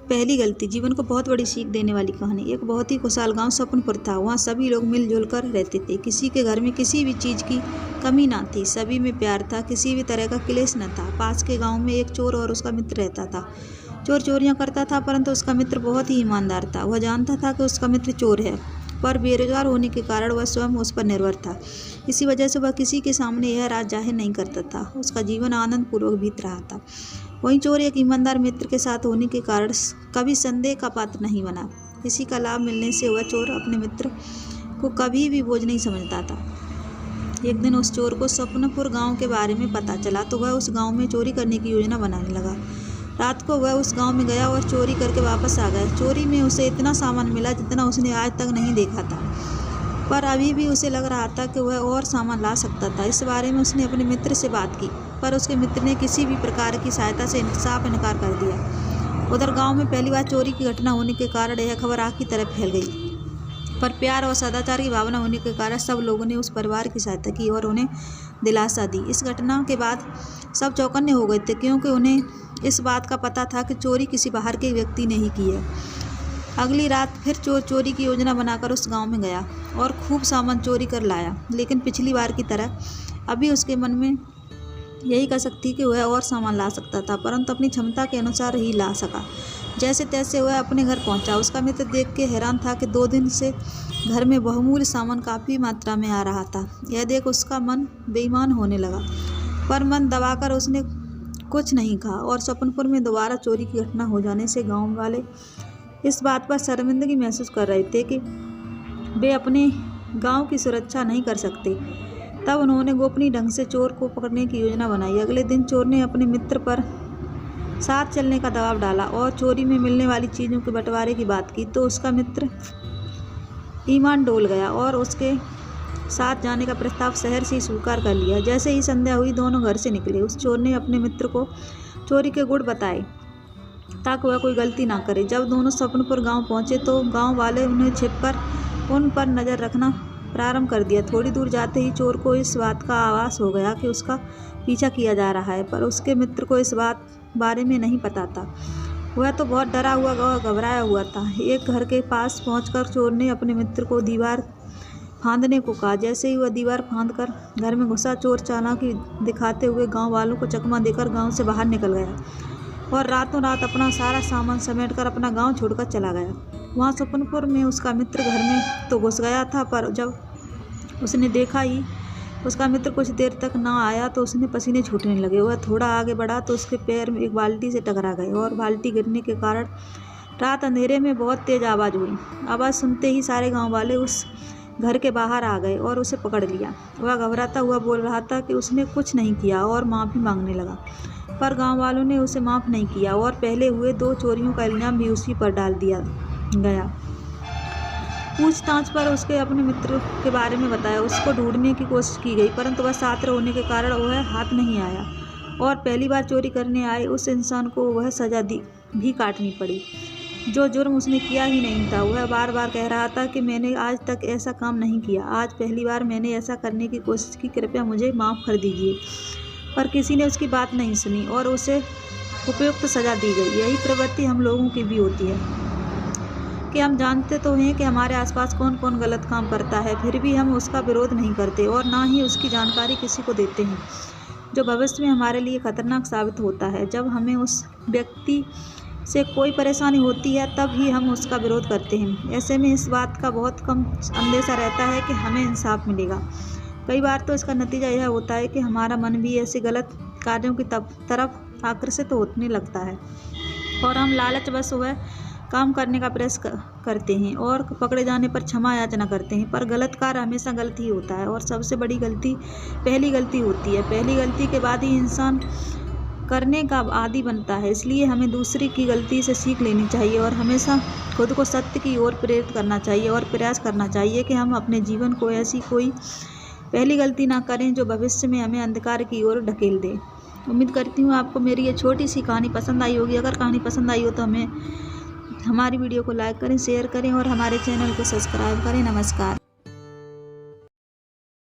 पहली गलती। जीवन को बहुत बड़ी सीख देने वाली कहानी। एक बहुत ही खुशहाल गांव सपनपुर था। वहाँ सभी लोग मिलजुल कर रहते थे। किसी के घर में किसी भी चीज़ की कमी ना थी। सभी में प्यार था, किसी भी तरह का क्लेश न था। पास के गांव में एक चोर और उसका मित्र रहता था। चोर चोरियां करता था, परंतु उसका मित्र बहुत ही ईमानदार था। वह जानता था कि उसका मित्र चोर है, पर बेरोजगार होने के कारण वह स्वयं उस पर निर्भर था। इसी वजह से वह किसी के सामने यह राज जाहिर नहीं करता था। उसका जीवन आनंद पूर्वक बीत रहा था। वहीं चोर एक ईमानदार मित्र के साथ होने के कारण कभी संदेह का पात्र नहीं बना। किसी का लाभ मिलने से वह चोर अपने मित्र को कभी भी बोझ नहीं समझता था। एक दिन उस चोर को सपनपुर गांव के बारे में पता चला तो वह उस गांव में चोरी करने की योजना बनाने लगा। रात को वह उस गांव में गया और चोरी करके वापस आ गया। चोरी में उसे इतना सामान मिला जितना उसने आज तक नहीं देखा था, पर अभी भी उसे लग रहा था कि वह और सामान ला सकता था। इस बारे में उसने अपने मित्र से बात की, पर उसके मित्र ने किसी भी प्रकार की सहायता से साफ इनकार कर दिया। उधर गांव में पहली बार चोरी की घटना होने के कारण यह खबर आग की तरह फैल गई, पर प्यार और सदाचार की भावना होने के कारण सब लोगों ने उस परिवार की सहायता की और उन्हें दिलासा दी। इस घटना के बाद सब चौकन्ने हो गए थे, क्योंकि उन्हें इस बात का पता था कि चोरी किसी बाहर के व्यक्ति ने ही की है। अगली रात फिर चोर चोरी की योजना बनाकर उस गांव में गया और खूब सामान चोरी कर लाया। लेकिन पिछली बार की तरह अभी उसके मन में यही कसक थी कि वह और सामान ला सकता था, परंतु अपनी क्षमता के अनुसार ही ला सका। जैसे तैसे वह अपने घर पहुंचा। उसका मित्र देख के हैरान था कि 2 दिन से घर में बहुमूल्य सामान काफ़ी मात्रा में आ रहा था। यह देख उसका मन बेईमान होने लगा, पर मन दबाकर उसने कुछ नहीं कहा। और सपनपुर में दोबारा चोरी की घटना हो जाने से गाँव वाले इस बात पर शर्मिंदगी महसूस कर रहे थे कि वे अपने गांव की सुरक्षा नहीं कर सकते। तब उन्होंने गोपनीय ढंग से चोर को पकड़ने की योजना बनाई। अगले दिन चोर ने अपने मित्र पर साथ चलने का दबाव डाला और चोरी में मिलने वाली चीज़ों के बंटवारे की बात की, तो उसका मित्र ईमान डोल गया और उसके साथ जाने का प्रस्ताव शहर से ही स्वीकार कर लिया। जैसे ही संध्या हुई दोनों घर से निकले। उस चोर ने अपने मित्र को चोरी के गुण बताए ताकि वह कोई गलती ना करे। जब दोनों सपनपुर गांव पहुंचे तो गांव वाले उन्हें छिपकर उन पर नज़र रखना प्रारंभ कर दिया। थोड़ी दूर जाते ही चोर को इस बात का आभास हो गया कि उसका पीछा किया जा रहा है, पर उसके मित्र को इस बारे में नहीं पता था। वह तो बहुत डरा हुआ और घबराया हुआ था। एक घर के पास पहुंचकर चोर ने अपने मित्र को दीवार फांदने को कहा। जैसे ही वह दीवार फांदकर घर में घुसा, चोर चालाकी दिखाते हुए गाँव वालों को चकमा देकर गाँव से बाहर निकल गया और रातों रात अपना सारा सामान समेटकर अपना गांव छोड़कर चला गया। वहां सपनपुर में उसका मित्र घर में तो घुस गया था, पर जब उसने देखा ही उसका मित्र कुछ देर तक ना आया तो उसने पसीने छूटने लगे। वह थोड़ा आगे बढ़ा तो उसके पैर में एक बाल्टी से टकरा गए और बाल्टी गिरने के कारण रात अंधेरे में बहुत तेज आवाज़ हुई। आवाज़ सुनते ही सारे गाँव वाले उस घर के बाहर आ गए और उसे पकड़ लिया। वह घबराता हुआ बोल रहा था कि उसने कुछ नहीं किया और माफ़ी मांगने लगा, पर गांव वालों ने उसे माफ़ नहीं किया और पहले हुए 2 चोरियों का इल्ज़ाम भी उसी पर डाल दिया गया। पूछताछ पर उसके अपने मित्र के बारे में बताया। उसको ढूंढने की कोशिश की गई, परंतु वह छात्र होने के कारण वह हाथ नहीं आया और पहली बार चोरी करने आए उस इंसान को वह सज़ा भी काटनी पड़ी जो जुर्म उसने किया ही नहीं था। वह बार बार कह रहा था कि मैंने आज तक ऐसा काम नहीं किया, आज पहली बार मैंने ऐसा करने की कोशिश की, कृपया मुझे माफ़ कर दीजिए। पर किसी ने उसकी बात नहीं सुनी और उसे उपयुक्त सज़ा दी गई। यही प्रवृत्ति हम लोगों की भी होती है कि हम जानते तो हैं कि हमारे आसपास कौन कौन गलत काम करता है, फिर भी हम उसका विरोध नहीं करते और ना ही उसकी जानकारी किसी को देते हैं जो भविष्य में हमारे लिए खतरनाक साबित होता है। जब हमें उस व्यक्ति से कोई परेशानी होती है तब ही हम उसका विरोध करते हैं। ऐसे में इस बात का बहुत कम अंदेशा रहता है कि हमें इंसाफ मिलेगा। कई बार तो इसका नतीजा यह होता है कि हमारा मन भी ऐसे गलत कार्यों की तरफ आकर्षित होने लगता है और हम लालचवश वह काम करने का प्रयास करते हैं और पकड़े जाने पर क्षमा याचना करते हैं। पर गलत कार्य हमेशा गलत ही होता है और सबसे बड़ी गलती पहली गलती होती है। पहली गलती के बाद ही इंसान करने का आदी बनता है। इसलिए हमें दूसरे की गलती से सीख लेनी चाहिए और हमेशा खुद को सत्य की ओर प्रेरित करना चाहिए और प्रयास करना चाहिए कि हम अपने जीवन को ऐसी कोई पहली गलती ना करें जो भविष्य में हमें अंधकार की ओर ढकेल दे। उम्मीद करती हूँ आपको मेरी ये छोटी सी कहानी पसंद आई होगी। अगर कहानी पसंद आई हो तो हमारी वीडियो को लाइक करें, शेयर करें और हमारे चैनल को सब्सक्राइब करें। नमस्कार।